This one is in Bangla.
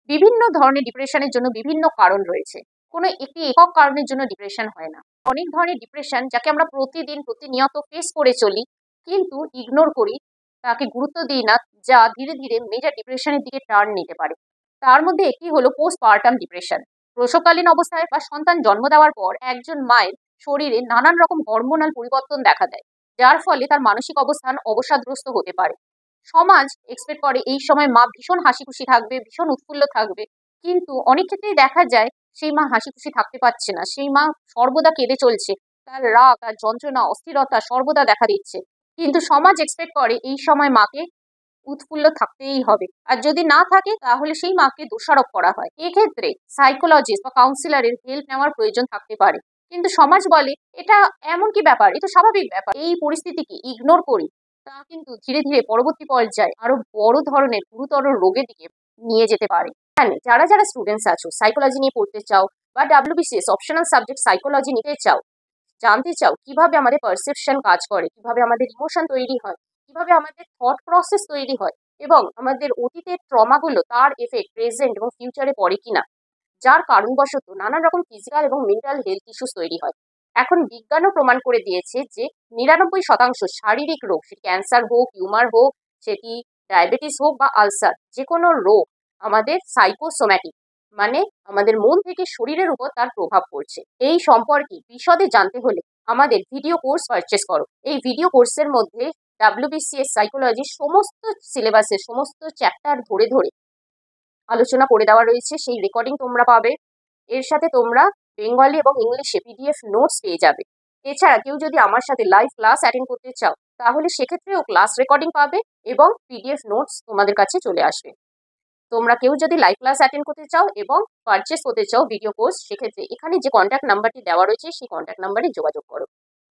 বিভিন্ন ধরনের ডিপ্রেশনের জন্য বিভিন্ন কারণ রয়েছে। কোনো একটি একক কারণের জন্য ডিপ্রেশন হয় না। অনেক ধরনের ডিপ্রেশন যাকে আমরা প্রতিদিন প্রতিনিয়ত ফেস করে চলি, কিন্তু ইগনোর করি, তাকে গুরুত্ব দিই না, যা ধীরে ধীরে মেজর ডিপ্রেশনের দিকে টার্ন নিতে পারে। তার মধ্যে একটি হলো পোস্টপার্টাম ডিপ্রেশন। প্রসবকালীন অবস্থায় বা সন্তান জন্ম দেওয়ার পর একজন মায়ের শরীরে নানান রকম হরমোনাল পরিবর্তন দেখা দেয়, যার ফলে তার মানসিক অবস্থান অবসাদগ্রস্ত হতে পারে। সমাজ এক্সপেক্ট করে এই সময় মা ভীষণ হাসি খুশি থাকবে, ভীষণ উৎফুল্ল থাকবে, কিন্তু অনেক ক্ষেত্রেই দেখা যায় সেই মা হাসি খুশি থাকতে পারছে না, সেই মা সর্বদা কেঁদে চলছে, তার রাগ আর যন্ত্রণা অস্থিরতা সর্বদা দেখা দিচ্ছে। কিন্তু সমাজ এক্সপেক্ট করে এই সময় মাকে উৎফুল্ল থাকতেই হবে, আর যদি না থাকে তাহলে সেই মাকে দোষারোপ করা হয়। এক্ষেত্রে সাইকোলজিস্ট বা কাউন্সিলরের হেল্প নেওয়ার প্রয়োজন থাকতে পারে, কিন্তু সমাজ বলে এটা এমন কি ব্যাপার, এ তো স্বাভাবিক ব্যাপার। এই পরিস্থিতিকে ইগনোর করি, তা কিন্তু ধীরে ধীরে পরবর্তী পর্যায়ে আরো বড় ধরনের গুরুতর রোগের দিকে নিয়ে যেতে পারে। হ্যাঁ, যারা যারা স্টুডেন্টস আছো, সাইকোলজি নিয়ে পড়তে চাও বা ডাব্লিউবিসিএস অপশনাল সাবজেক্ট সাইকোলজি নিতে চাও, জানতে চাও কিভাবে আমাদের পারসেপশন কাজ করে, কিভাবে আমাদের ইমোশন তৈরি হয়, কিভাবে আমাদের থট প্রসেস তৈরি হয়, এবং আমাদের অতীতের ট্রমাগুলো তার এফেক্ট প্রেজেন্ট এবং ফিউচারে পড়ে কিনা, যার কারণবশত নানান রকম ফিজিক্যাল এবং মেন্টাল হেলথ ইস্যুস তৈরি হয়। এখন বিজ্ঞানও প্রমাণ করে দিয়েছে যে 99% শারীরিক রোগ, সেটি ক্যান্সার হোক, টিউমার হোক, সেটি ডায়াবেটিস হোক বা আলসার, যে কোনো রোগ আমাদের সাইকোসোম্যাটিক, মানে আমাদের মন থেকে শরীরের উপর তার প্রভাব পড়ছে। এই সম্পর্কে বিশদে জানতে হলে আমাদের ভিডিও কোর্স পারচেস করো। এই ভিডিও কোর্সের মধ্যে ডাব্লিউবিসিএস সাইকোলজির সমস্ত সিলেবাসের সমস্ত চ্যাপ্টার ধরে ধরে আলোচনা করে দেওয়া রয়েছে, সেই রেকর্ডিং তোমরা পাবে। এর সাথে তোমরা বেঙ্গলি এবং ইংলিশে পিডিএফ নোটস পেয়ে যাবে। এছাড়া কেউ যদি আমার সাথে লাইভ ক্লাস অ্যাটেন্ড করতে চাও, তাহলে সেক্ষেত্রেও ক্লাস রেকর্ডিং পাবে এবং পিডিএফ নোটস তোমাদের কাছে চলে আসবে। তোমরা কেউ যদি লাইভ ক্লাস অ্যাটেন্ড করতে চাও এবং পারচেস করতে চাও ভিডিও কোর্স, সেক্ষেত্রে এখানে যে কন্ট্যাক্ট নাম্বারটি দেওয়া রয়েছে সেই কন্ট্যাক্ট নাম্বারে যোগাযোগ করো।